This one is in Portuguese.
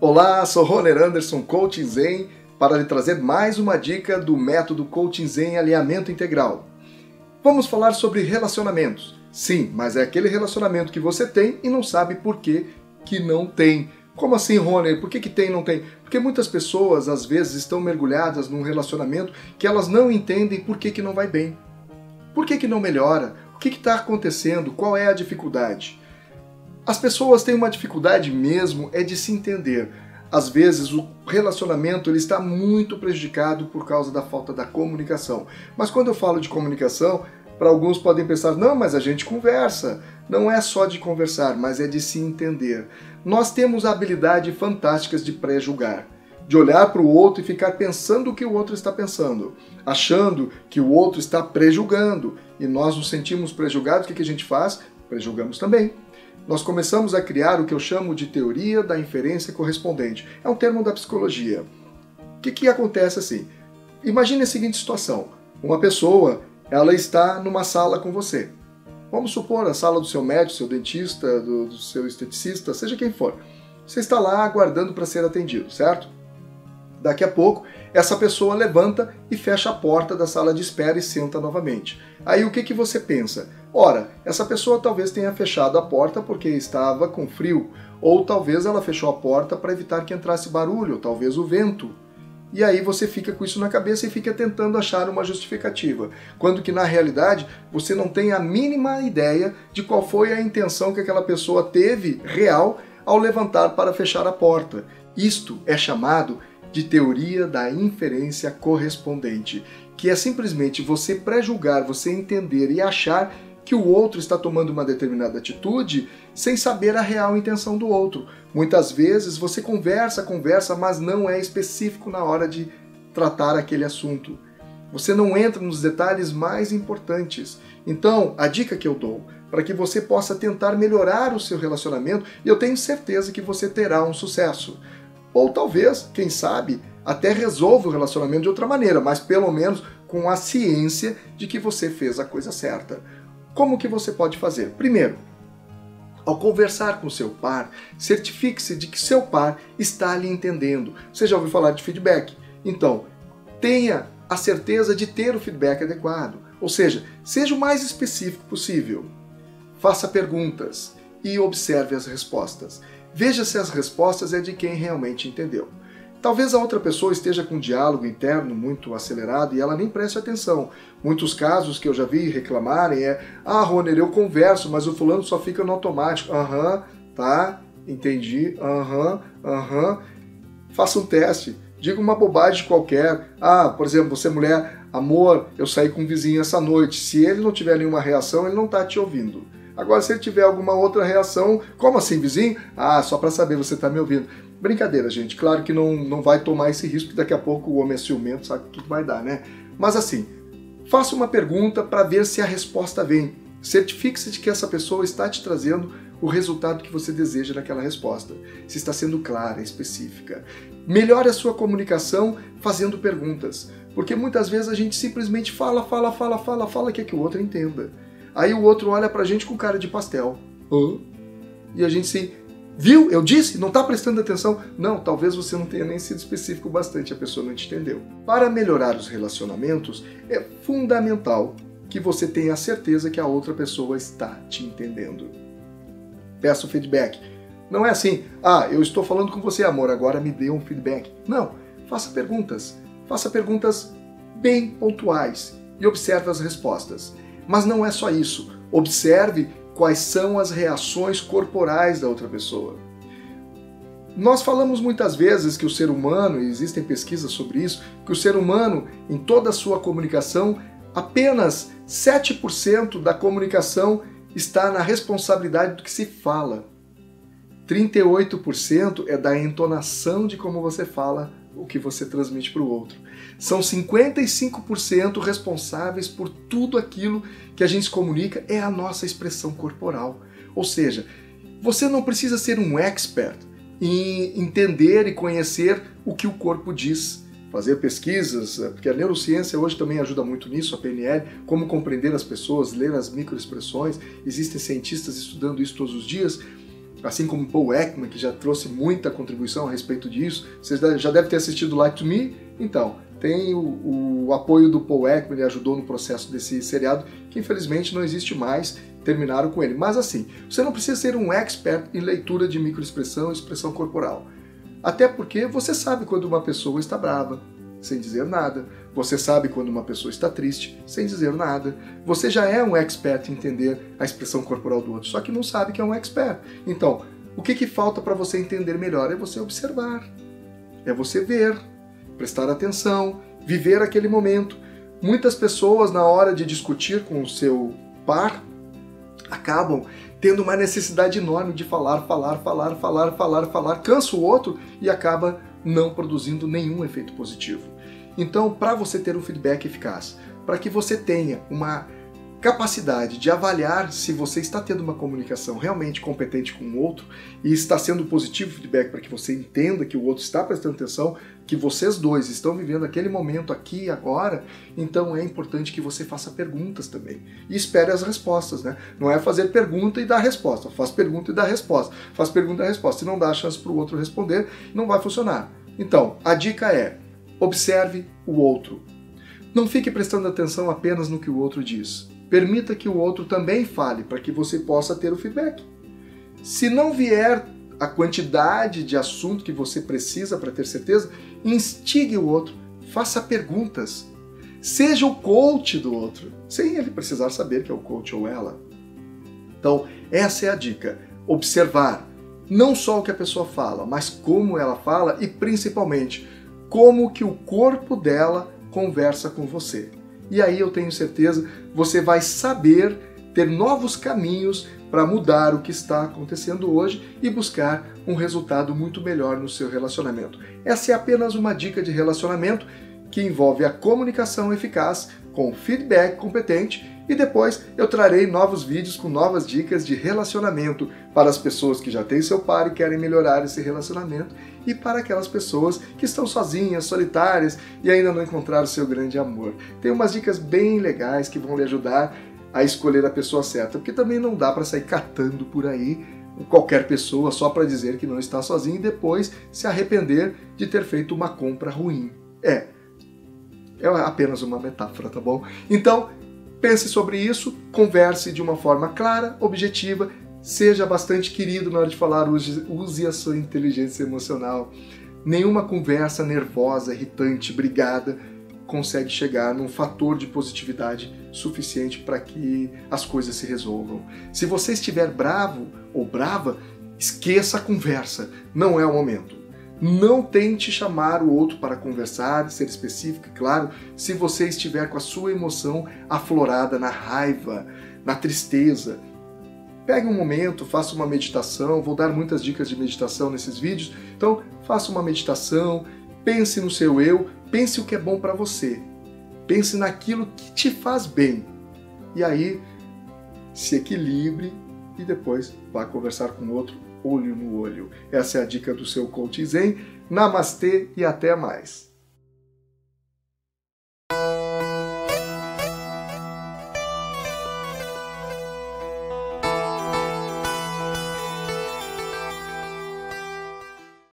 Olá, sou Roner Anderson, Coaching Zen, para lhe trazer mais uma dica do método Coaching Zen Alinhamento Integral. Vamos falar sobre relacionamentos. Sim, mas é aquele relacionamento que você tem e não sabe por que não tem. Como assim, Roner? Por que tem e não tem? Porque muitas pessoas, às vezes, estão mergulhadas num relacionamento que elas não entendem por que não vai bem. Por que não melhora? O que está acontecendo? Qual é a dificuldade? As pessoas têm uma dificuldade mesmo é de se entender. Às vezes o relacionamento ele está muito prejudicado por causa da falta da comunicação. Mas quando eu falo de comunicação, para alguns podem pensar, não, mas a gente conversa. Não é só de conversar, mas é de se entender. Nós temos a habilidade fantástica de pré-julgar, de olhar para o outro e ficar pensando o que o outro está pensando, achando que o outro está pré-julgando. E nós nos sentimos pré-julgados, o que a gente faz? Pré-julgamos também. Nós começamos a criar o que eu chamo de teoria da inferência correspondente. É um termo da psicologia. O que acontece assim? Imagine a seguinte situação. Uma pessoa, ela está numa sala com você. Vamos supor a sala do seu médico, seu dentista, do seu esteticista, seja quem for. Você está lá aguardando para ser atendido, certo? Daqui a pouco, essa pessoa levanta e fecha a porta da sala de espera e senta novamente. Aí o que você pensa? Ora, essa pessoa talvez tenha fechado a porta porque estava com frio, ou talvez ela fechou a porta para evitar que entrasse barulho, ou talvez o vento. E aí você fica com isso na cabeça e fica tentando achar uma justificativa, quando que na realidade você não tem a mínima ideia de qual foi a intenção que aquela pessoa teve real ao levantar para fechar a porta. Isto é chamado de teoria da inferência correspondente, que é simplesmente você pré-julgar, você entender e achar que o outro está tomando uma determinada atitude sem saber a real intenção do outro. Muitas vezes você conversa, mas não é específico na hora de tratar aquele assunto. Você não entra nos detalhes mais importantes. Então, a dica que eu dou para que você possa tentar melhorar o seu relacionamento, e eu tenho certeza que você terá um sucesso. Ou talvez, quem sabe, até resolva o relacionamento de outra maneira, mas pelo menos com a ciência de que você fez a coisa certa. Como que você pode fazer? Primeiro, ao conversar com seu par, certifique-se de que seu par está lhe entendendo. Você já ouviu falar de feedback? Então, tenha a certeza de ter o feedback adequado. Ou seja, seja o mais específico possível. Faça perguntas e observe as respostas. Veja se as respostas é de quem realmente entendeu. Talvez a outra pessoa esteja com um diálogo interno muito acelerado e ela nem preste atenção. Muitos casos que eu já vi reclamarem Roner, eu converso, mas o fulano só fica no automático. Tá, entendi, Faça um teste, diga uma bobagem qualquer. Por exemplo, você mulher, amor, eu saí com um vizinho essa noite. Se ele não tiver nenhuma reação, ele não está te ouvindo. Agora, se ele tiver alguma outra reação, como assim, vizinho? Só para saber, você está me ouvindo. Brincadeira, gente. Claro que não vai tomar esse risco, que daqui a pouco o homem é ciumento, sabe o que vai dar, né? Mas assim, faça uma pergunta para ver se a resposta vem. Certifique-se de que essa pessoa está te trazendo o resultado que você deseja naquela resposta. Se está sendo clara, específica. Melhore a sua comunicação fazendo perguntas. Porque muitas vezes a gente simplesmente fala, quer que o outro entenda. Aí o outro olha pra gente com cara de pastel. E a gente assim, viu? Eu disse? Não tá prestando atenção? Não, talvez você não tenha nem sido específico bastante, a pessoa não te entendeu. Para melhorar os relacionamentos, é fundamental que você tenha a certeza que a outra pessoa está te entendendo. Peça o feedback. Não é assim, eu estou falando com você, amor, agora me dê um feedback. Não, faça perguntas. Faça perguntas bem pontuais e observe as respostas. Mas não é só isso. Observe quais são as reações corporais da outra pessoa. Nós falamos muitas vezes que o ser humano, e existem pesquisas sobre isso, que o ser humano, em toda a sua comunicação, apenas 7% da comunicação está na responsabilidade do que se fala. 38% é da entonação de como você fala o que você transmite para o outro. São 55% responsáveis por tudo aquilo que a gente comunica, é a nossa expressão corporal. Ou seja, você não precisa ser um expert em entender e conhecer o que o corpo diz. Fazer pesquisas, porque a neurociência hoje também ajuda muito nisso, a PNL, como compreender as pessoas, ler as microexpressões. Existem cientistas estudando isso todos os dias. assim como Paul Ekman, que já trouxe muita contribuição a respeito disso. Você já deve ter assistido Lie to Me, então tem o apoio do Paul Ekman, ele ajudou no processo desse seriado, que infelizmente não existe mais, terminaram com ele. Mas assim, você não precisa ser um expert em leitura de microexpressão e expressão corporal. Até porque você sabe quando uma pessoa está brava, sem dizer nada. Você sabe quando uma pessoa está triste, sem dizer nada. Você já é um expert em entender a expressão corporal do outro, só que não sabe que é um expert. Então, o que falta para você entender melhor? É você observar, é você ver, prestar atenção, viver aquele momento. Muitas pessoas, na hora de discutir com o seu par, acabam tendo uma necessidade enorme de falar, cansa o outro e acaba não produzindo nenhum efeito positivo. Então, para você ter um feedback eficaz, para que você tenha uma capacidade de avaliar se você está tendo uma comunicação realmente competente com o outro e está sendo positivo o feedback para que você entenda que o outro está prestando atenção, que vocês dois estão vivendo aquele momento aqui e agora, então é importante que você faça perguntas também. E espere as respostas, né? Não é fazer pergunta e dar resposta. Faz pergunta e dá resposta. Faz pergunta e dá resposta. Se não dá a chance para o outro responder, não vai funcionar. Então, a dica é: observe o outro. Não fique prestando atenção apenas no que o outro diz. Permita que o outro também fale para que você possa ter o feedback. Se não vier a quantidade de assunto que você precisa para ter certeza, instigue o outro, faça perguntas. Seja o coach do outro, sem ele precisar saber que é o coach ou ela. Então, essa é a dica. Observar não só o que a pessoa fala, mas como ela fala e principalmente como que o corpo dela conversa com você. E aí eu tenho certeza, você vai saber ter novos caminhos para mudar o que está acontecendo hoje e buscar um resultado muito melhor no seu relacionamento. Essa é apenas uma dica de relacionamento que envolve a comunicação eficaz com feedback competente, e depois eu trarei novos vídeos com novas dicas de relacionamento para as pessoas que já têm seu par e querem melhorar esse relacionamento, e para aquelas pessoas que estão sozinhas, solitárias e ainda não encontraram seu grande amor. Tem umas dicas bem legais que vão lhe ajudar a escolher a pessoa certa, porque também não dá para sair catando por aí qualquer pessoa só para dizer que não está sozinho e depois se arrepender de ter feito uma compra ruim. É apenas uma metáfora, tá bom? Então, pense sobre isso, converse de uma forma clara, objetiva, seja bastante querido na hora de falar, use a sua inteligência emocional. Nenhuma conversa nervosa, irritante, brigada consegue chegar num fator de positividade suficiente para que as coisas se resolvam. Se você estiver bravo ou brava, esqueça a conversa, não é o momento. Não tente chamar o outro para conversar, ser específico, claro, se você estiver com a sua emoção aflorada na raiva, na tristeza. Pegue um momento, faça uma meditação, vou dar muitas dicas de meditação nesses vídeos, então faça uma meditação, pense no seu eu, pense o que é bom para você, pense naquilo que te faz bem, e aí se equilibre e depois vá conversar com o outro olho no olho. Essa é a dica do seu Coach Zen. Namastê e até mais!